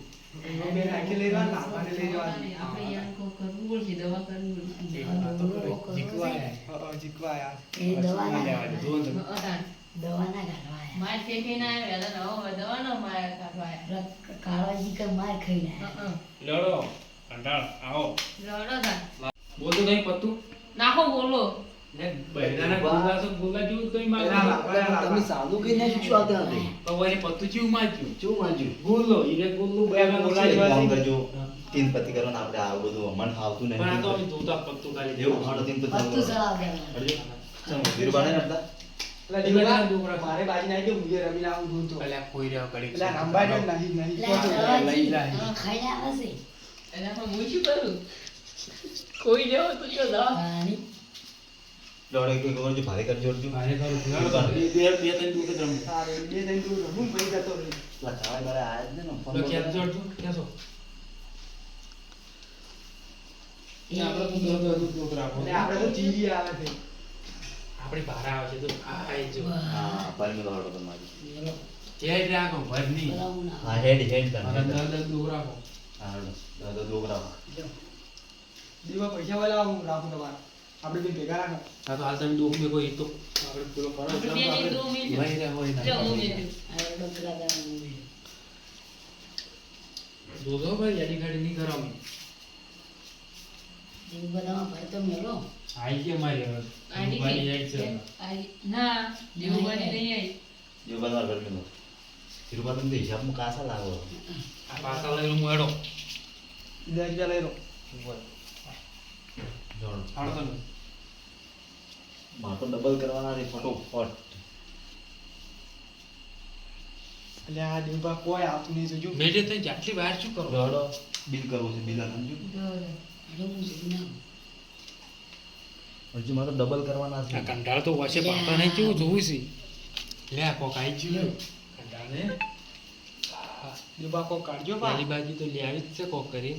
બે રાખી લઈ જવાનું, લાલભાને લઈ જવાનું. અદાણી. આપણે યાર કોઈ કરવું પડશે દવા કરવી પડશે. જીતવા આયા. જીતવા આયા. એ દવા ના લેવા દે. જુઓ ને તમે. અદાણી. દવા ના કાઢવા માર ખેતી ના આવ્યા હતા હવે દવા નો માર કાઢવા આવ્યા. કાળાજી કે માર ખાઈ જાય લડો કંટાળ આવો. લડો તાન. બોલતો નહીં પત્તું. નાખો બોલો. ને બૈરાના ગોલા છો ગોલા જેવું તોય માર તમે સાદું કઈ ના શીખશો આવતા નથી. તો વળી પત્તું ચેવું માજ્યું. શું વાંચ્યું? ગોલો ઈને ગોલું બૈરાના ગોલા એક કામ જેવા કરજો તીન પતિ કરો ને આપણે આ બધું મન આવતું પણ આ તો નહીં અમે જોતા પત્તું ખાલી એવું હાડો તીન પતિ બધું ચડાવ દેવાનું હડજો ચમ વીરબાને નડતા એટલે દેવભા મારે બાજી નાખી દો મુજે રમીને આવું દૂર તો. પેલા કોઈ રહ્યો ઘડીક એટલે આ રમવા દો ને, નહીં નહીં. લે, કાળાજી, લઈ જાય. હા, ખાઈને આવે છે એટલે હું શું કરું કોઈ લેવો તો જો દવા. પાણી દોડે કોઈ ખબર જો ભારે કરજો હડજો ભારે કરું છું. બે ત્રણ દુઃખ જ રમવું. હા, બે ત્રણ તું રમું પછી જતો રહી. પેલા ચાવાય મારે આયા જ ને ફોન તો ક્યાં જોડજો ક્યાં છો આપણે તો દૂધ રાખો. એટલે આપણે તો ચીલી આવે છે. આપણી બહાર આવે છે તો આ જો હા પરમી દોડો તમારી ચેડ રાખો ભરની બરાબર ના હા હેડ હેડ અને કર અંદર દૂધ રાખો. હા હડો દો દોકરા દેવા પૈસા વાળા હું રાખું તમારા. આપણે બે ભેગા રાખો. હા તો હાલ તમે દુઃખ મેં કોઈ તો આપણે પૂરો કરો આપણે બે ને દો મિનિટ. લઈ રહ્યા હોય જો હું મેં આ ડોકરા દાવાનું દોધો ભાઈ યાદી ગાડી નહીં કરાવું. દેવ બધામાં ભર તો મેલો આઈ કે મારી હવે આડી ભાઈ આઈ છે ના દેવું બની નહીં આવી. જો બનવાર પરમી દો વીરબા તમે તો હિસાબમાં કાસા લાગો આ પાછા લઈ હું હેડો 10 રૂપિયા લઈ લો જોડો હાડો તમે મારે તો ડબલ કરવાના છે ફટોફટ એટલે આ દીપા કોઈ આપતું નહીં જોજો મેડે તો જાટલી વાર શું કરો જોડો બિલ કરવું છે બિલ સમજો હજુ મારે તો ડબલ કરવાના છે આ કંટાળ તો વસે પાડતા નહીં કેવું જોવું છે લે આ કોક આઈ ગયું કંટાળ ને દીપા કો કાઢજો પા પેલી બાજુ તો લે આવી જ છે કોક કરી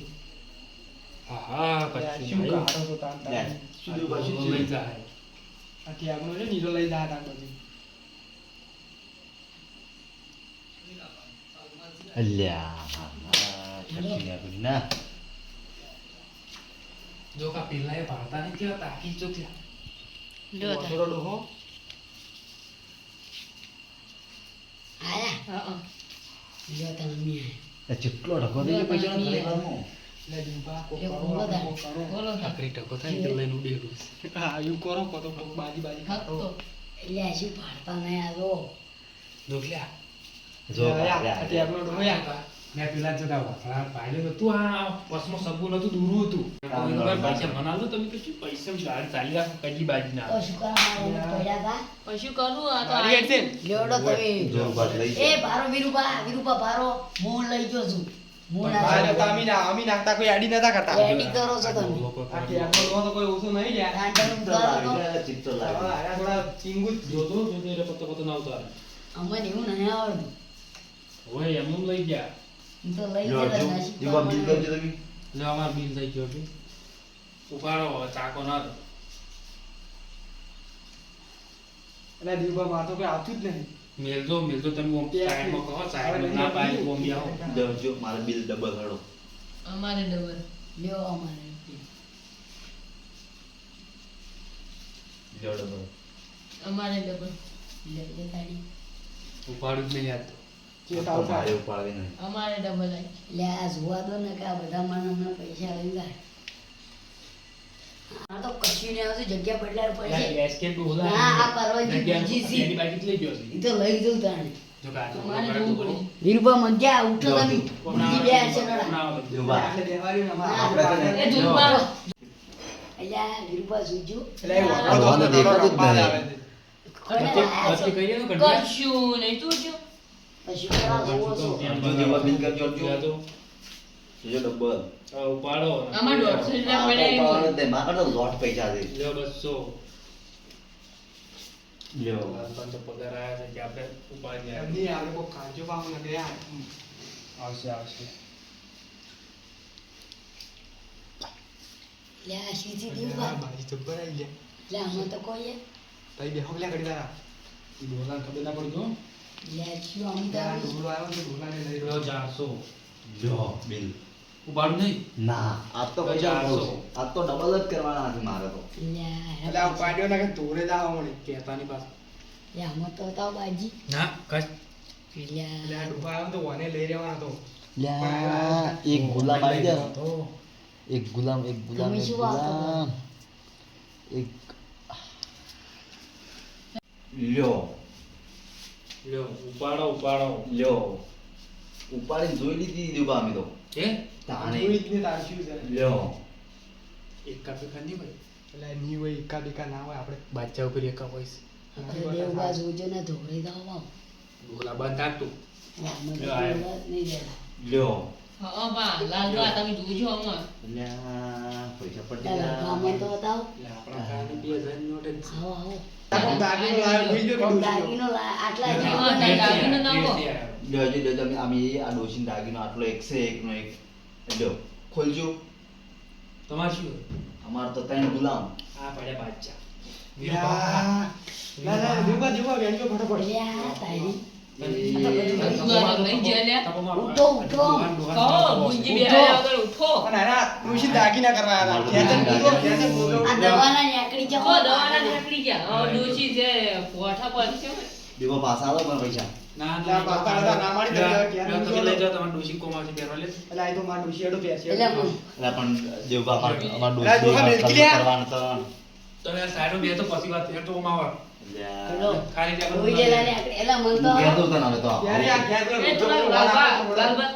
હા પછી શું કાઢો તો તાન લે તાન શું દીપા શું લઈ છે જાય આ ત્યાગનો છે નીલો લઈ જા તાન બધી અલ્યા ખર્ચી આપી ના જો કા પેલા એ પાડતા નહીં કેવા તાકી જો કે વસરો ડોહો ચેટલો ઢકો દેજો પૈસા ખરેખરમાં એટલે દીપા કો એ કરો બોલો તાન. કો કરો બોલો આખરી ટકો થાય ને લઈને ઉડેલું હા યુ કરો કો તો કોક બાજી બાજી ખાતો એટલે શું પાડતા નહીં આવો જો લ્યા જો આ ત્યાગનો ડોહો યા મેં પેલા જગા વાસણા પાડ્યો તો તું આ પસમો સબુ નતું દૂરું હતું પૈસા મનાવજો તમે તો શું પૈસા ગાડી ચાલી રાખો કજી બાજી ના તો શું કરવા પડ્યા તા પછી કરું આ તો મારી હેડ છે લેવડો તમે જો બાદ લઈ એ ભારો વિરુપા ભારો હું લઈ જો છું હું મારે તો અમે નાખતા કોઈ આડી નતા કરતા રેડી કરો છો તમે આ ત્યાગનો ડોહો તો કોઈ ઓછો નહીં લ્યા રાંધણનું કરો તો ચિત્ર હવે લાગે આયા થોડા ચીંગુ જ જોતો એટલે પત્તો ના ઉતારે અમને એવું નહીં આવડતું હવે એમ લઈ ગયા હું તો લઈ જો જતા જો નસીબ દીપા બિલ પ્રમાણે. કરજો તમે લે અમાર બિલ થઈ ગયો હતું ઉપાડો હવે ચાકો ના દો એટલે દીપા માં તો કોઈ આવતું જ નહીં મેલજો તમે ઓમ સાઈડમાં કહો સાઈડમાં ના પાય ઓમ બેહો જો મારે બિલ ડબલ હડો અમારે ડબલ લ્યો અમારે જો ડબલ અમારે ડબલ લે લે તાળી ઉપાડું જ નહીં યાદ જે તાવ મારે ઉપાડવી નહીં અમારે ડબલ લે આ જોવા દો ને કે આ બધા માણસના પૈસા લઈ જાય આ તો કશું નહીં આવતું જગ્યા બદલાર પડશે એસ્કેપ બોલા ના આ પરવાજી બીજી સી એની બાજુ લઈ ગયો છે ઈ તો લઈ જઉં તાણે જો કાઢો અમારે જવું પડે વીરબા મજા ઉઠો તમે બીજી બે છે નડા દીપા એટલે દેવાળ્યું ને અમારે આપણે છે ને એ જુબા અલ્યા વીરબા સુજો એટલે એ ભગવાનને દેખાતું જ નહીં. વચ્ચે કહીએ તો ઘડી કશું નહીં તું જો કશું કરા જોવો છો જો દીપા બિલ કરજો ગયા તો જો ડબલ ઉપાડો આમાં 150 રૂપિયા પડ્યા ઉપાડો દે મારે તો લોટ પૈસા દે લ્યો 200 લ્યો લાલપાન તો પગાર આયા છે કે આપણે ઉપાડી જાય એમની આ લોકો કાઢજો પાવું ને ગયા આવશે લે આ સીધી દીવા મારી જબ્બર આવી ગયા લે આમાં તો કોઈ તઈ બેહો લે કરી તારા એ ડોલા ખબર ના પડતો લે શું આમ ત્યાં તો ઢોલો આવ્યો છે ઢોલાને લઈ લ્યો રહ્યો 400 લ્યો બિલ ઉપાડું નહીં ના આ તો પૈસા બહુ છે. આ તો ડબલ જ કરવાના છે મારે તો એટલે આ પાડ્યો ને કે ધોરે દાવા મળી કહેતાની પાસે લે આમાં તો તાવ બાજી ના કશ એટલે લે આ ડૂબા આવ્યો ને તો વને લઈ રહેવાનો તો લ્યા એક ગુલામ આવી ગયા તો એક ગુલામ એક ગુલામ તમે એક શું વાપરો? ગુલામ એક લ્યો લ્યો ઉપાડો લ્યો ઉપાડી જોઈ લીધી દીપા અમે તો હે તાણે જોઈ જ ને તાર શું છે લ્યો એક કાપી ખાની ભાઈ એટલે ની હોય એકા બીકા ના હોય આપણે બાદશાહ ઉપર એકા હોય છે દેવબા જોજો ને ધોરે દાવ આવ ડોલા બંધ રાખતું લે આમાં તો લે આયો. દેવબા નહીં દેતા લ્યો હા બા લાલવા તમે જોજો આમાં લ્યા પૈસા પડી તારા ગામમાં તો ગયા બતાવ એટલે આપણા કાને 2000 નોટ જ આવો આવો આ દાગીનો લાવ્યો જોઈ લો કોક દાગીનો આટલા જ દાગીનો નાખો લ્યો જો તમે અમે આ ડોશીન દાગીનો આટલો એક છે એકનો એક લ્યો ખોલજો તમાર શું અમાર તો ત્રણ ગુલામ આ પડ્યા બાદશાહ યા. ના ના દીપા દીપા વેણજો ફટાફટ લ્યા તારી અને આના ડોશી દાગીના કરવા આવ્યા હતા ખેંચન બોલો આ દવાના નીકળી જાઓ દીપા પાછા આવો પણ પૈસા ના ના, બાપા હતા, ના મારી દેજો, ક્યારે તમે લઈ જાઓ તમારે ડોશી કોમાથી પહેરવા લે એટલે આ તો માર ડોશી એડો પેસી એટલે હું એટલે પણ દેવબા અમાર અલા, ડોહા ડોશી મેલકી લ્યા. કરવાનું તો તમે સાઈડમાં બે તો પછી વાત છે તો માવા હેલો ખાલી ટેબલ કોઈ જેલા ને એલા મન તો ઘેર દઉં તને હવે તો એ થોડા લાલબા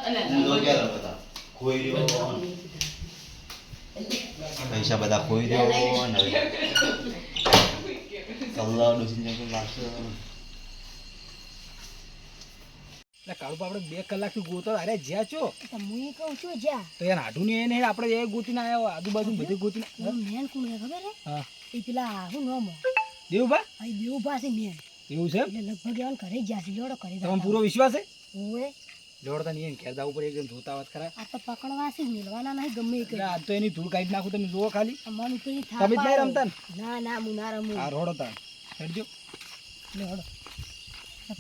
અને તો ઘેર હવે તો. ખોઈ રહ્યો પૈસા બધા ખોઈ રહ્યો ને હવે કલ્લા ડોસીને જેમ લાગશે. એટલે કાળું આપણે 2 કલાકથી ગોતો અરે જ્યાં છો તો હું એ કહું છું જા તો યાર આઢું ને એને આપણે એ ગોતીને આવ્યા આજુબાજુ બધે ગોતીને મેન કોણ હે ખબર હે હા એ પેલા હું નામ દેવુભા આ દેવ પાસે મેન એવું છે એટલે લગભગ એવન ઘરે જ જાશે લોડો કરે તમને પૂરો વિશ્વાસ છે ઓએ જોડતા નહીં ઘેર દાવ ઉપર એકદમ જોતા વાત ખરા આ તો પકડવાસી મિલવાના નહીં ગમે એ એટલે આજ તો એની ધૂળ કાઢી નાખું તમે જુઓ ખાલી મન પેલી તમે જ નહીં રમતા ને ના ના હું ના રમું આ રોડો તા હેડજો લોડો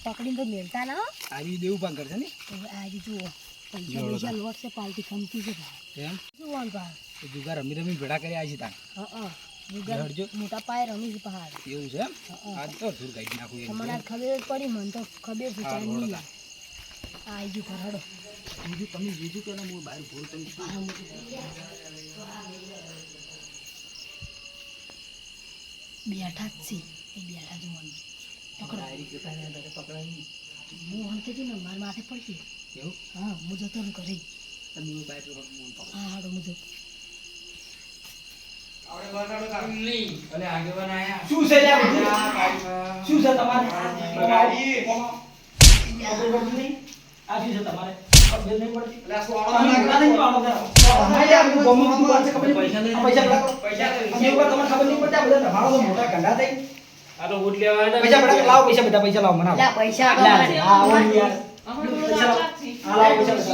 પકડીને તો મેલતા ના હો આજે દેવું કરશે ને હવે આજે જુઓ પૈસા પૈસા લોટ છે પાલટી ખમતી છે ભાઈ એમ જુઓ ભાઈ તો જુગાર રમી રમી ભેડા કરી આવી છે તાન હા જુગાર હેડજો. મોટા પાયે રમી છે પહાડ એવું છે એમ આજ તો ધૂળ કાઢી નાખું એમ તમને આજ ખબર જ પડી મને તો ખબર છે હા, ચાલ રોડો નહીં તા. આ જો ઘરડો બીજું તમે બીજું કે હું બહાર ભૂલ તમે બેઠા જ છે એ બેઠા જ મન પકડો ડાયરી કેતા ને તારે પકડાઈ હું હલતે હતી ને મારા માથે પડશે એવું હા હું જતો રહું ઘરે તમે બહાર તો હું પકડ હા હાડો હું જતો અને આગેવાન આયા શું છે લ્યા બધું? શું છે તમારે આ શું છે તમારે ખબર નહીં પડતી તમે એકલા નહીં પાડો જરા. હા યાર, હું ગમું છું, વાત છે, ખબર નહીં. આ પૈસા પેલા કરો. અમે એવું તમને ખબર નહીં પડતી, આ બધા તમારો તો મોટા ગંડા થઈ. આ તો વોટ લેવા આવ્યા પૈસા પેલા લાવો, પૈસા લાવો, મને આપો. લા પૈસા તો લા, મારે. હા, આવો ને યાર. પૈસા લાવો. હા, લાવો, પૈસા લાવો.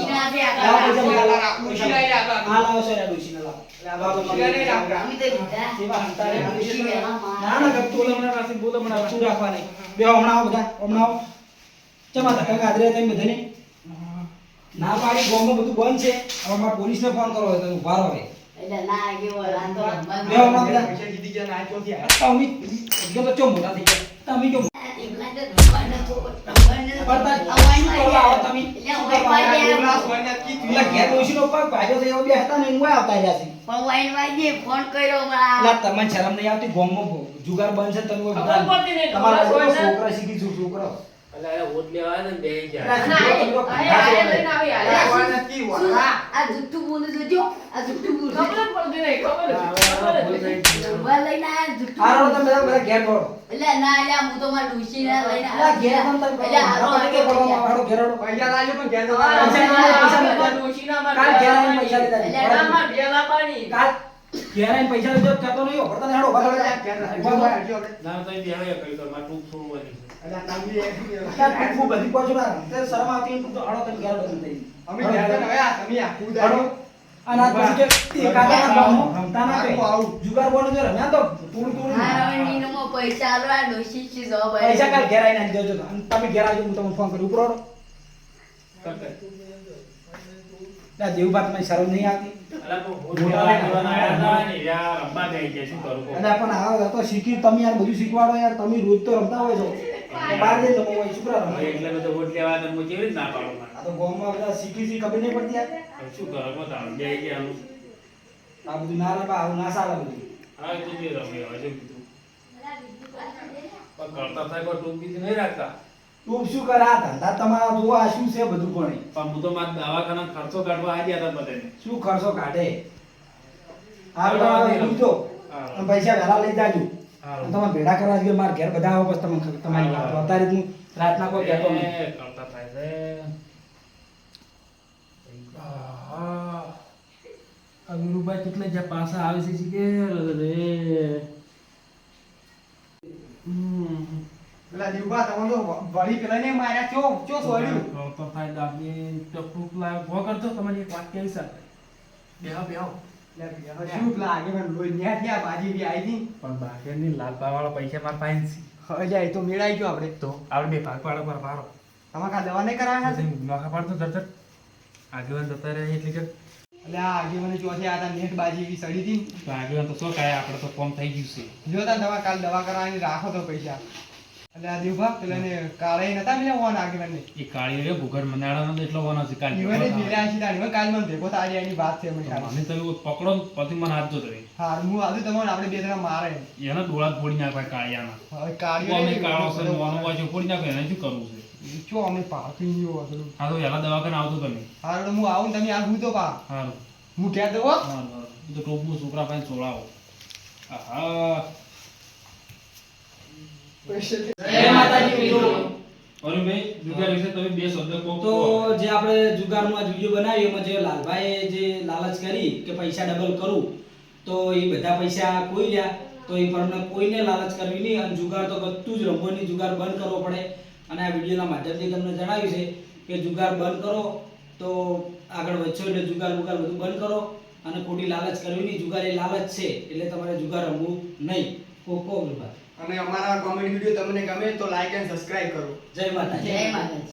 લાવો, પૈસા લાવો. હા, લાવો, સોય, આ ડોશીને લાવો. લાવો, તો મને અમે તો લીધા. સેવા હંતારે આ ડોશીને ડોશી લાવો. વેલા ના, ના, ગપતું હમણાં રાખી, બોલો હમણાં રાખતું રાખવા નહીં. બેહો, હમણાં આવો બધા, હમણાં આવો. ચમા ધક્કા ગાદરે તમે બધાને ના પાડી ગોમમાં બધું બંધ છે. હવે મારે પોલીસને ફોન કરવો હોય તો ઉભા રહો હવે. એટલે ના આવ્યો હોય, વાંધો નહીં. બેહો, હમણાં બધા. તમે એકદમ તો ચો મોટા થઈ ગયા. તમે કેમ એકલા તો રમવાનું તો રમવાનું પડતા તો અવાય શું કરવા આવો તમે? એટલે અવાય વાગ્યા. પેલા ઘેર ડોશીનો પગ ભાગ્યો છે એવો બે હતા ને એનું આવતા રહ્યા છે. પણ વાઈન વાગ્યે ફોન કર્યો મારા. એટલે તમને શરમ નહીં આવતી ગોમમાં જુગાર બંધ છે તમે ખબર પડતી નહીં, તમારા ખબર લોકો પડશે. છોકરા શીખી છું છોકરો એટલે આ વોટ લેવા આવ્યા ને બે એટલે આ ગયા છોકરો તમે તો ખાસ હોય. શું? આ જુઠ્ઠું બોલું જોજો. આ જુઠ્ઠું બોલું. ઉભા લઈને આયા જુઠ્ઠું હારો બોલું. તમે બધા ઘેર ભરો. એટલે ના એટલે હું તો મારા ડોશીને લઈને એટલે આ ઘેર તમે એટલે હારો કે પડવાનો હારો ઘેર હારો. પૈસા કાલ ઘેર આવીને પૈસા લીધા છે. કાલ ઘેર આવીને પૈસા લીધો તો કહેતો નહીં હોભળતા નહીં, હાલો, ઉભા થો. ના તો બે આવ્યા કઈ તો મારે ટૂંક છોડવાની છે ત્યાં તું બધી પહોંચો ના. ત્યારે શરમ આવતી હોય તો હાલો તમે ઘેર બધું થઈ. હાલો. અને આ પછી કે એકાદાના ગામમાં રમતા ના કઈ. જુગાર બોલ જો રમ્યા તો થોડું હા હવે નીનો પૈસા આલવા ડોશી છે જો ભાઈ. પૈસા કાલ ઘેર આવીને આપી દેજો. અને તમે ઘેર આવજો હું તમને ફોન કરું ઉપરો દેવબા તમને શરમ નહીં આવતી અલા તો વોટ લેવા આગેવાન આયા હતા ને યાર રમવા જઈ ગયા શું કરું કહો? અને પણ આ તો શીખી તમે યાર બધું શીખવાડો યાર તમે રોજ તો રમતા હોય છો તો બહાર જઈને રમો હોય શુક્ર રમો હવે એટલે બધો વોટ લેવા આવ્યા તો હું કેવી રીતે ના પાડું મારે? આ તો ગામમાં બધા શીખી ખબર નહીં પડતી યાર હવે શું કરો કહો તારે? બે ગયા આનું. આ બધું ના રમવા આવું ના ચાલે બધું હા એ તો જે રમે હવે શું કીધું પણ કરતા થાય કોઈ ટૂંક બીજી નહીં રાખતા તું શું કરે આ ધંધા તમારા જુઓ આ શું છે બધું પણ પણ હું તો મારા દવાખાના ખર્ચો કાઢવા આવી ગયા હતા બધાને શું ખર્ચો કાઢે આ બધા પૂછજો અને પૈસા વહેલા લઈ જાજો અને તમે ભેડા કરવા જોઈએ મારા ઘેર બધા આવો બસ તમે તમારી વાત અત્યારે હું રાતના કોઈ કહેતો નહીં એ કરતા થાય છે આ વિરુભાઈ કેટલે જ્યાં પાછા આવે છે કે રે કરતો થાય દાબી ટપુક લાગ ભો કરતો તમારી એક વાત કેવી સાથે બેહો બેહો પણ બાકીની લાલપા વાળા પૈસા મારા પાસે છે તો આપણે બે ભાગ પાડો પર પાડો નોખા પાડતો જર આગેવાન જતા રહે એટલે કે આગેવાન તો શું કાય આપણે તો કોમ થઈ ગયું છે એટલે આ દેવભા પેલાને કાળે નતા મિલ્યા ઓન આગેવાનને એ કાળી રે ભૂગર મંડાળાનો એટલો વાનો છે કાલ ઈવને મિલ્યા છે તાણી કાલ મને ભેગો થાય એની વાત છે મને ખાલી મને તમે પકડો ને પછી મને હાથ જો તમે હાર હું આજુ તમને આપણે બે જણા મારે એના ડોળા જ ફોડી નાખવા કાળિયાના હવે કાળીઓ અમે કાળો છે વાનો વાજો ફોડી નાખો એને શું કરવું છે ચો અમે પાકી ગયો હતું હા તો એલા દવાખાને આવતો તમે હાર હું આવું ને તમે આ હું તો પા હારું હું ક્યાં દો હારું એ તો ટોપનું છોકરા પાસે છોડાવો આહા જય માતાજી મિત્રો. અરુણભાઈ જુગાર વિશે તમે બે શબ્દ કહો તો જે આપણે જુગારનો આ વિડીયો બનાવ્યો એમાં જે લાલભાઈએ જે લાલચ કરી કે પૈસા ડબલ કરું તો એ બધા પૈસા કોઈ લ્યા તો એ પણ કોઈને લાલચ કરવી નહીં અને જુગાર તો બધું જ રમવાની જુગાર બંધ કરવો પડે અને આ વિડીયોના માધ્યમથી તમને જણાવ્યું છે કે જુગાર બંધ કરો તો આગળ વધશો એટલે જુગાર બુગાર બધું બંધ કરો અને ખોટી લાલચ કરવી નહીં. જુગાર એ લાલચ છે એટલે તમારે જુગાર રમવું નહીં. કોકો અને અમારા કોમેડી વિડીયો તમને ગમે તો લાઈક એન્ડ સબસ્ક્રાઇબ કરો જય માતાજી. જય માતાજી.